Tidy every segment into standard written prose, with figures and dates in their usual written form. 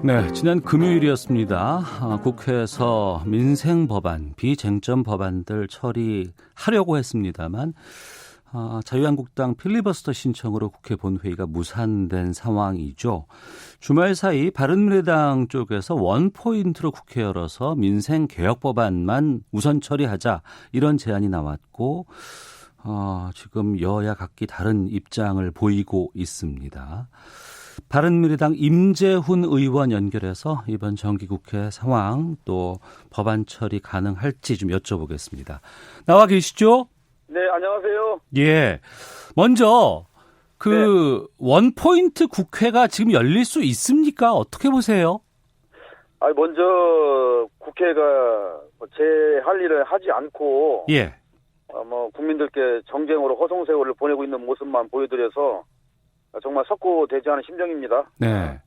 네, 지난 금요일이었습니다. 국회에서 민생 법안, 비쟁점 법안들 처리하려고 했습니다만 자유한국당 필리버스터 신청으로 국회 본회의가 무산된 상황이죠. 주말 사이 바른미래당 쪽에서 원포인트로 국회 열어서 민생 개혁 법안만 우선 처리하자 이런 제안이 나왔고 지금 여야 각기 다른 입장을 보이고 있습니다. 바른미래당 임재훈 의원 연결해서 이번 정기국회 상황 또 법안 처리 가능할지 좀 여쭤보겠습니다. 나와 계시죠? 네, 안녕하세요. 예. 먼저 원포인트 국회가 지금 열릴 수 있습니까? 어떻게 보세요? 먼저 국회가 제 할 일을 하지 않고 예. 국민들께 정쟁으로 허송세월을 보내고 있는 모습만 보여드려서 정말 석고되지 않은 심정입니다. 네.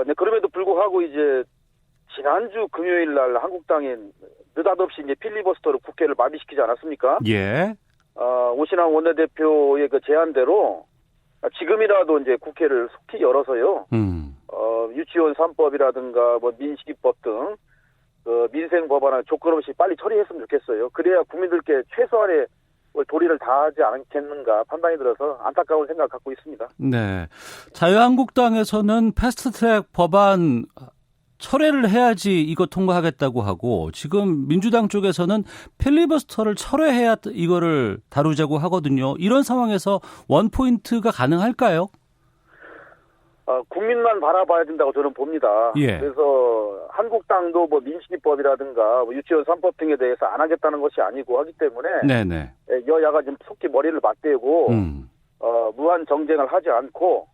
네, 그럼에도 불구하고 이제 지난주 금요일 날 한국당이 느닷없이 이제 필리버스터로 국회를 마비시키지 않았습니까? 예. 오신환 원내대표의 그 제안대로 지금이라도 이제 국회를 속히 열어서요. 유치원 3법이라든가 민식이법 등 민생 법안을 조건 없이 빨리 처리했으면 좋겠어요. 그래야 국민들께 최소한의 도리를 다하지 않겠는가 판단이 들어서 안타까운 생각을 갖고 있습니다. 네. 자유한국당에서는 패스트트랙 법안 철회를 해야지 이거 통과하겠다고 하고 지금 민주당 쪽에서는 필리버스터를 철회해야 이거를 다루자고 하거든요. 이런 상황에서 원포인트가 가능할까요? 국민만 바라봐야 된다고 저는 봅니다. 예. 그래서 한국당도 민식이법이라든가 유치원 3법 등에 대해서 안 하겠다는 것이 아니고 하기 때문에 네네. 여야가 좀 속히 머리를 맞대고 무한 정쟁을 하지 않고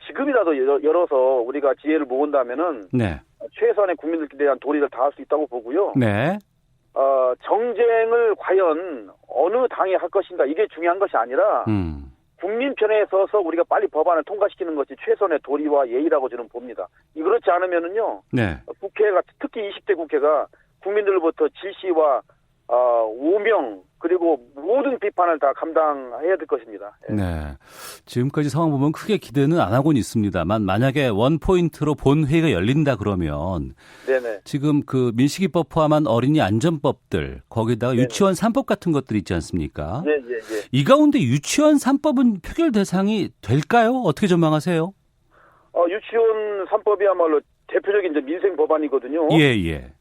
지금이라도 열어서 우리가 지혜를 모은다면은 네. 최선의 국민들께 대한 도리를 다할 수 있다고 보고요. 네. 정쟁을 과연 어느 당이 할 것인가 이게 중요한 것이 아니라 국민 편에 서서 우리가 빨리 법안을 통과시키는 것이 최선의 도리와 예의라고 저는 봅니다. 그렇지 않으면은요. 네. 국회가 특히 20대 국회가 국민들로부터 질시와 오명 그리고 모든 비판을 다 감당해야 될 것입니다. 네. 지금까지 상황 보면 크게 기대는 안 하고는 있습니다만 만약에 원포인트로 본회의가 열린다 그러면 네네. 지금 민식이법 포함한 어린이 안전법들 거기다가 네네. 유치원 3법 같은 것들 있지 않습니까? 예. 이 가운데 유치원 3법은 표결 대상이 될까요? 어떻게 전망하세요? 유치원 3법이야말로 대표적인 이제 민생 법안이거든요. 예.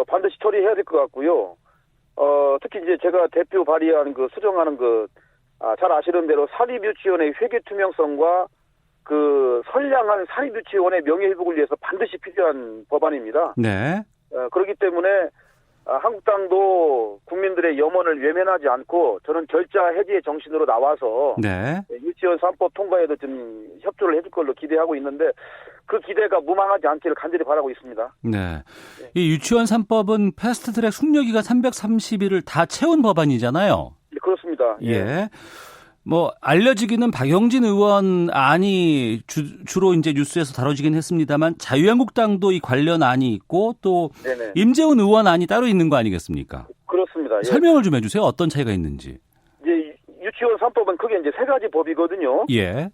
반드시 처리해야 될 것 같고요. 특히 이제 제가 대표 발의한 수정하는 잘 아시는 대로 사립유치원의 회계 투명성과 선량한 사립유치원의 명예회복을 위해서 반드시 필요한 법안입니다. 네. 그렇기 때문에 한국당도 국민들의 염원을 외면하지 않고 저는 결자 해지의 정신으로 나와서 네. 유치원 3법 통과에도 좀 협조를 해줄 걸로 기대하고 있는데 그 기대가 무망하지 않기를 간절히 바라고 있습니다. 네. 이 유치원 3법은 패스트트랙 숙려기간 330일을 다 채운 법안이잖아요. 네, 그렇습니다. 예. 알려지기는 박영진 의원 안이 주로 이제 뉴스에서 다뤄지긴 했습니다만 자유한국당도 이 관련 안이 있고 또 네네. 임재훈 의원 안이 따로 있는 거 아니겠습니까? 그렇습니다. 예. 설명을 좀 해주세요. 어떤 차이가 있는지. 이제 유치원 3법은 크게 이제 세 가지 법이거든요. 예.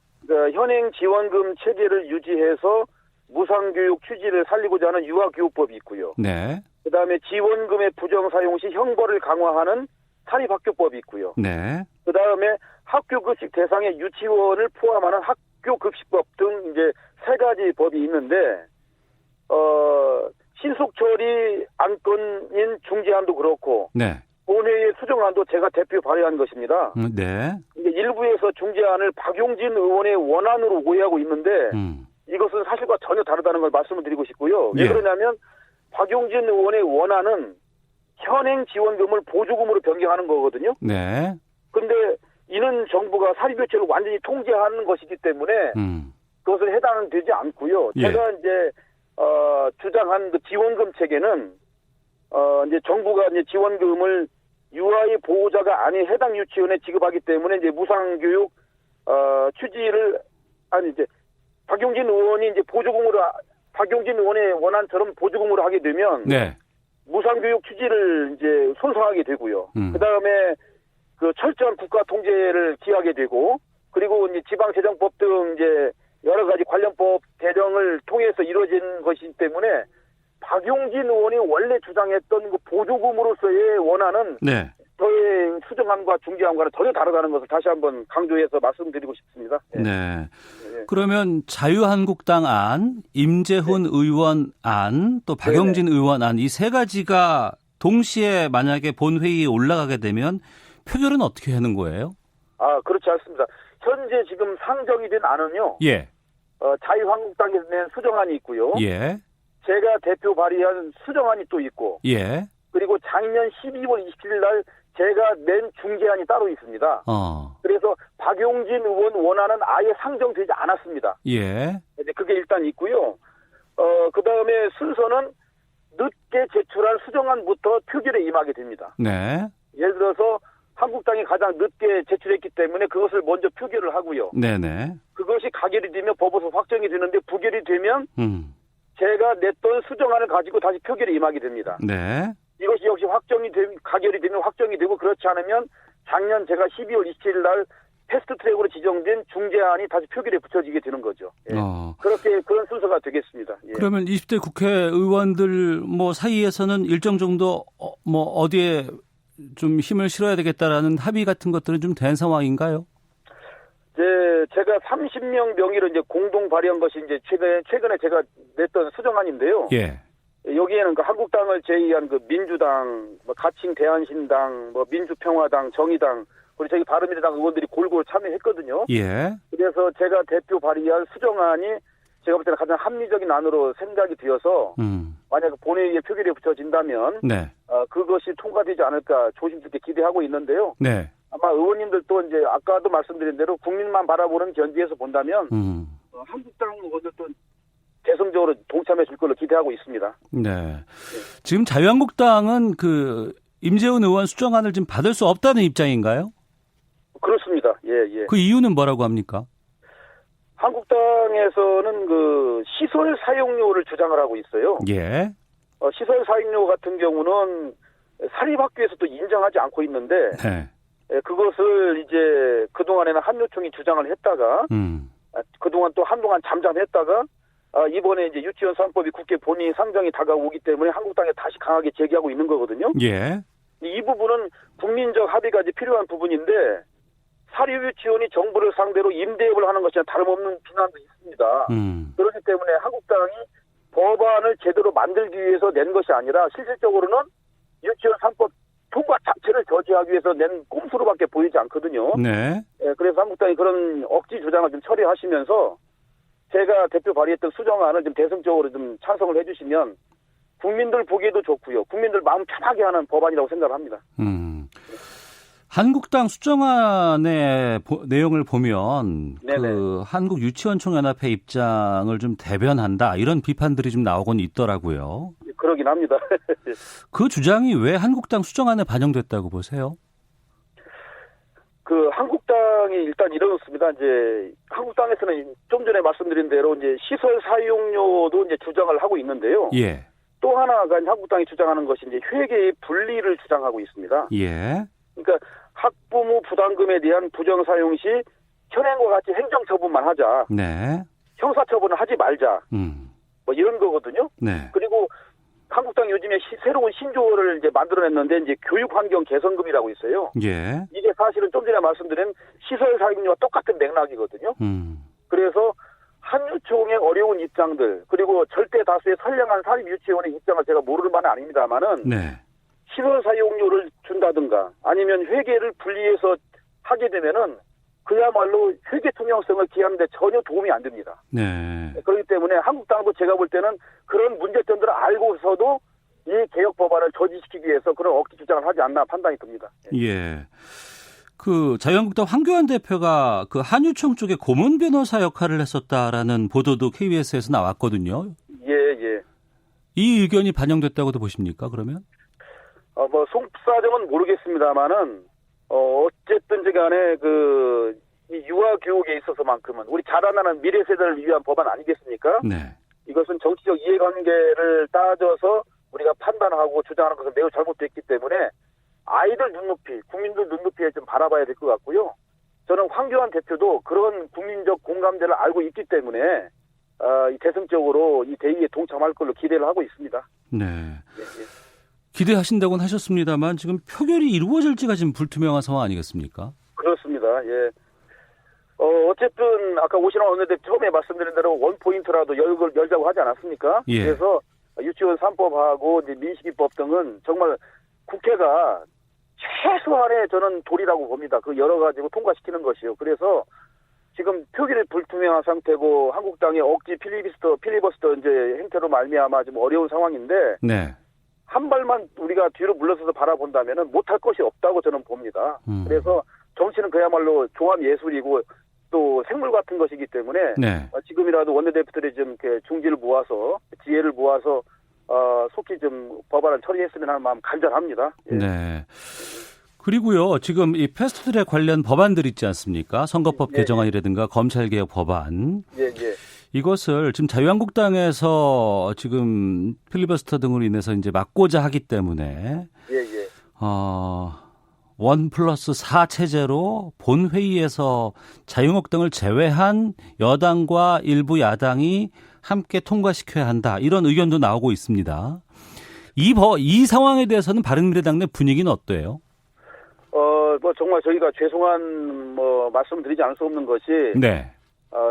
현행 지원금 체계를 유지해서 무상교육 취지를 살리고자 하는 유아교육법이 있고요. 네. 그다음에 지원금의 부정 사용 시 형벌을 강화하는 사립학교법이 있고요. 네. 그다음에 학교급식 대상의 유치원을 포함하는 학교급식법 등 이제 세 가지 법이 있는데 신속처리 안건인 중재안도 그렇고 네. 본회의의 수정안도 제가 대표 발의한 것입니다. 네. 이게 일부에서 중재안을 박용진 의원의 원안으로 오해하고 있는데 이것은 사실과 전혀 다르다는 걸 말씀을 드리고 싶고요. 왜 그러냐면 박용진 의원의 원안은 현행 지원금을 보조금으로 변경하는 거거든요. 네. 그런데 이는 정부가 사립유치를 완전히 통제하는 것이기 때문에 그것은 해당되지 않고요. 예. 제가 이제 주장한 지원금 체계는 이제 정부가 이제 지원금을 유아의 보호자가 아닌 해당 유치원에 지급하기 때문에 이제 무상교육 취지를 이제 박용진 의원이 이제 박용진 의원의 원안처럼 보조금으로 하게 되면 네. 무상교육 취지를 이제 손상하게 되고요. 그다음에 철저한 국가 통제를 기하게 되고 그리고 이제 지방재정법 등 이제 여러 가지 관련법 대령을 통해서 이루어진 것이기 때문에 박용진 의원이 원래 주장했던 그 보조금으로서의 원안은 네. 저의 수정안과 중재안과는 전혀 다르다는 것을 다시 한번 강조해서 말씀드리고 싶습니다. 네. 네. 그러면 자유한국당 안, 임재훈 의원 안, 또 박용진 의원 안 이 세 가지가 동시에 만약에 본회의에 올라가게 되면 표결은 어떻게 하는 거예요? 그렇지 않습니다. 현재 지금 상정이 된 안은요. 예. 자유한국당에서 낸 수정안이 있고요. 예. 제가 대표 발의한 수정안이 또 있고. 예. 그리고 작년 12월 27일 날 제가 낸 중재안이 따로 있습니다. 그래서 박용진 의원 원안은 아예 상정되지 않았습니다. 예. 그게 일단 있고요. 그다음에 순서는 늦게 제출한 수정안부터 표결에 임하게 됩니다. 네. 예를 들어서 한국당이 가장 늦게 제출했기 때문에 그것을 먼저 표결을 하고요. 네네. 그것이 가결이 되면 법으로 확정이 되는데 부결이 되면 제가 냈던 수정안을 가지고 다시 표결에 임하게 됩니다. 네. 이것이 역시 가결이 되면 확정이 되고 그렇지 않으면 작년 제가 12월 27일 날 패스트트랙으로 지정된 중재안이 다시 표결에 붙여지게 되는 거죠. 예. 그렇게 그런 순서가 되겠습니다. 예. 그러면 20대 국회의원들 사이에서는 일정 정도 어디에 좀 힘을 실어야 되겠다라는 합의 같은 것들은 좀 된 상황인가요? 제가 30명 명의로 이제 공동 발의한 것이 이제 최근에 제가 냈던 수정안인데요. 예. 여기에는 그 한국당을 제외한 그 민주당, 가칭 대한신당, 민주평화당, 정의당, 그리고 저희 바른미래당 의원들이 골고루 참여했거든요. 예. 그래서 제가 대표 발의한 수정안이 제가 볼 때는 가장 합리적인 안으로 생각이 되어서 만약 본회의에 표결에 붙여진다면 네. 그것이 통과되지 않을까 조심스럽게 기대하고 있는데요. 네. 아마 의원님들도 이제 아까도 말씀드린 대로 국민만 바라보는 견지에서 본다면 한국당 의원들도 대승적으로 동참해 줄 걸로 기대하고 있습니다. 네. 지금 자유한국당은 그 임재훈 의원 수정안을 지금 받을 수 없다는 입장인가요? 그렇습니다. 예. 그 이유는 뭐라고 합니까? 한국당에서는 그 시설 사용료를 주장을 하고 있어요. 예. 시설 사용료 같은 경우는 사립학교에서도 인정하지 않고 있는데 네. 그것을 이제 그동안에는 한유총이 주장을 했다가 그동안 또 한동안 잠잠했다가 이번에 이제 유치원 3법이 국회 본회의 상정이 다가오기 때문에 한국당에 다시 강하게 제기하고 있는 거거든요. 예. 이 부분은 국민적 합의가 이제 필요한 부분인데 사립유치원이 정부를 상대로 임대업을 하는 것이나 다름없는 비난도 있습니다. 그렇기 때문에 한국당이 법안을 제대로 만들기 위해서 낸 것이 아니라 실질적으로는 유치원 3법 통과 자체를 저지하기 위해서 낸 꼼수로밖에 보이지 않거든요. 네. 그래서 한국당이 그런 억지 주장을 좀 처리하시면서 제가 대표 발의했던 수정안을 좀 대승적으로 좀 찬성을 해주시면 국민들 보기에도 좋고요. 국민들 마음 편하게 하는 법안이라고 생각을 합니다. 한국당 수정안의 내용을 보면 그 한국유치원총연합회 입장을 좀 대변한다 이런 비판들이 좀 나오곤 있더라고요. 그러긴 합니다. 그 주장이 왜 한국당 수정안에 반영됐다고 보세요? 그 한국당이 일단 이렇습니다. 이제 한국당에서는 좀 전에 말씀드린 대로 이제 시설 사용료도 이제 주장을 하고 있는데요. 예. 또 하나가 한국당이 주장하는 것이 이제 회계의 분리를 주장하고 있습니다. 예. 그러니까 학부모 부담금에 대한 부정 사용 시 현행과 같이 행정처분만 하자. 네. 형사처분을 하지 말자. 이런 거거든요. 네. 그리고 한국당 요즘에 새로운 신조어를 이제 만들어냈는데 이제 교육환경 개선금이라고 있어요. 예. 이게 사실은 좀 전에 말씀드린 시설 사용료와 똑같은 맥락이거든요. 그래서 한유총의 어려운 입장들 그리고 절대 다수의 선량한 사립 유치원의 입장을 제가 모르는 바는 아닙니다만은 네. 시설 사용료를 준다든가 아니면 회계를 분리해서 하게 되면은 그야말로 회계 투명성을 기하는데 전혀 도움이 안 됩니다. 네. 그렇기 때문에 한국당도 제가 볼 때는 그런 문제점들을 알고서도 이 개혁 법안을 저지시키기 위해서 그런 억지 주장을 하지 않나 판단이 듭니다. 예. 그 자유한국당 황교안 대표가 그 한유총 쪽에 고문 변호사 역할을 했었다라는 보도도 KBS에서 나왔거든요. 예. 이 의견이 반영됐다고도 보십니까? 그러면? 속사정은 모르겠습니다만은 어쨌든지 간에 이 유아 교육에 있어서만큼은 우리 자라나는 미래 세대를 위한 법안 아니겠습니까? 네. 이것은 정치적 이해관계를 따져서 우리가 판단하고 주장하는 것은 매우 잘못됐기 때문에 아이들 눈높이, 국민들 눈높이에 좀 바라봐야 될 것 같고요. 저는 황교안 대표도 그런 국민적 공감대를 알고 있기 때문에 이 대승적으로 이 대의에 동참할 걸로 기대를 하고 있습니다. 네. 예. 기대하신다고는 하셨습니다만 지금 표결이 이루어질지가 지금 불투명한 상황 아니겠습니까? 그렇습니다. 예. 어쨌든 아까 오신환 원내대표 처음에 말씀드린 대로 원포인트라도 열자고 하지 않았습니까? 예. 그래서 유치원 3법하고 이제 민식이법 등은 정말 국회가 최소한의 저는 도리라고 봅니다. 그 여러 가지고 통과시키는 것이요. 그래서 지금 표결이 불투명한 상태고 한국당의 억지 필리버스터 이제 행태로 말미암아 좀 어려운 상황인데 네. 한 발만 우리가 뒤로 물러서서 바라본다면은 못할 것이 없다고 저는 봅니다. 그래서 정치는 그야말로 종합 예술이고 또 생물 같은 것이기 때문에 네. 지금이라도 원내대표들이 좀 이렇게 중지를 모아서 지혜를 모아서 속히 좀 법안을 처리했으면 하는 마음 간절합니다. 예. 네. 그리고요, 지금 이 패스트트랙 관련 법안들 있지 않습니까? 선거법 예, 개정안이라든가 검찰개혁 법안. 예. 이것을 지금 자유한국당에서 지금 필리버스터 등으로 인해서 이제 막고자 하기 때문에 예. 1+4 체제로 본회의에서 자유한국당을 제외한 여당과 일부 야당이 함께 통과시켜야 한다. 이런 의견도 나오고 있습니다. 이 상황에 대해서는 바른미래당 내 분위기는 어때요? 정말 저희가 죄송한 말씀드리지 않을 수 없는 것이 네.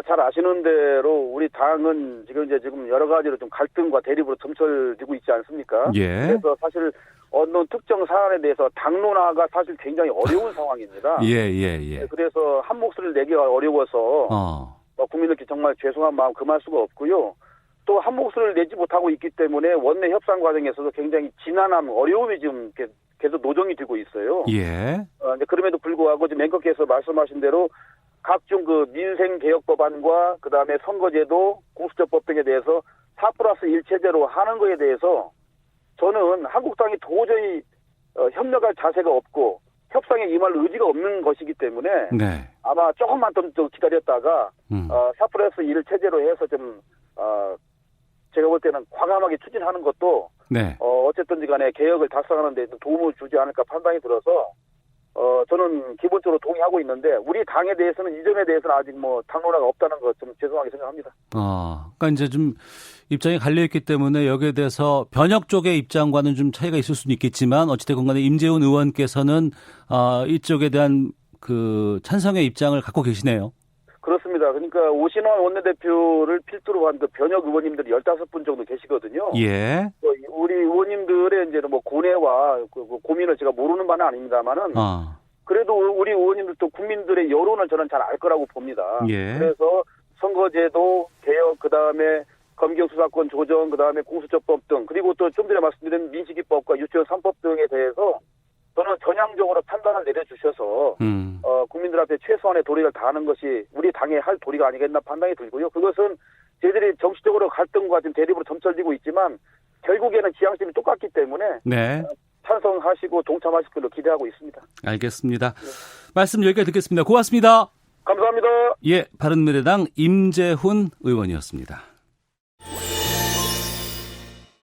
잘 아시는 대로 우리 당은 지금 여러 가지로 좀 갈등과 대립으로 점철되고 있지 않습니까? 예. 그래서 사실 어느 특정 사안에 대해서 당론화가 사실 굉장히 어려운 상황입니다. 예. 그래서 한 목소리를 내기가 어려워서 국민들께 정말 죄송한 마음 금할 수가 없고요. 또 한 목소리를 내지 못하고 있기 때문에 원내 협상 과정에서도 굉장히 지난함, 어려움이 좀 계속 노정이 되고 있어요. 예. 그럼에도 불구하고 지금 앵커께서 말씀하신 대로 각종 그 민생 개혁 법안과 그다음에 선거제도, 공수처법 등에 대해서 4+1 체제로 하는 거에 대해서 저는 한국당이 도저히 협력할 자세가 없고 협상에 임할 의지가 없는 것이기 때문에 네. 아마 조금만 더 기다렸다가 4+1 체제로 해서 좀 제가 볼 때는 과감하게 추진하는 것도 네. 어쨌든지 간에 개혁을 달성하는 데 도움을 주지 않을까 판단이 들어서 저는 기본적으로 동의하고 있는데 우리 당에 대해서는 이 점에 대해서는 아직 당론화가 없다는 것 좀 죄송하게 생각합니다. 그러니까 이제 좀 입장이 갈려 있기 때문에 여기에 대해서 변혁 쪽의 입장과는 좀 차이가 있을 수는 있겠지만 어찌됐건 간에 임재훈 의원께서는 이쪽에 대한 그 찬성의 입장을 갖고 계시네요. 그렇습니다. 그러니까 오신환 원내대표를 필두로 한 그 변혁 의원님들이 15분 정도 계시거든요. 예. 우리 의원님들의 이제 고뇌와 그 고민을 제가 모르는 바는 아닙니다만은 그래도 우리 의원님들도 국민들의 여론을 저는 잘 알 거라고 봅니다. 예. 그래서 선거제도 개혁, 그다음에 검경수사권 조정, 그다음에 공수처법 등 그리고 또 좀 전에 말씀드린 민식이법과 유치원 3법 등에 대해서 저는 전향적으로 판단을 내려주셔서 국민들 앞에 최소한의 도리를 다하는 것이 우리 당의 할 도리가 아니겠나 판단이 들고요. 그것은 저희들이 정치적으로 갈등과 지금 대립으로 점철되고 있지만 결국에는 지향점이 똑같기 때문에 네. 찬성하시고 동참하실 걸로 기대하고 있습니다. 알겠습니다. 말씀 여기까지 듣겠습니다. 고맙습니다. 감사합니다. 예, 바른미래당 임재훈 의원이었습니다.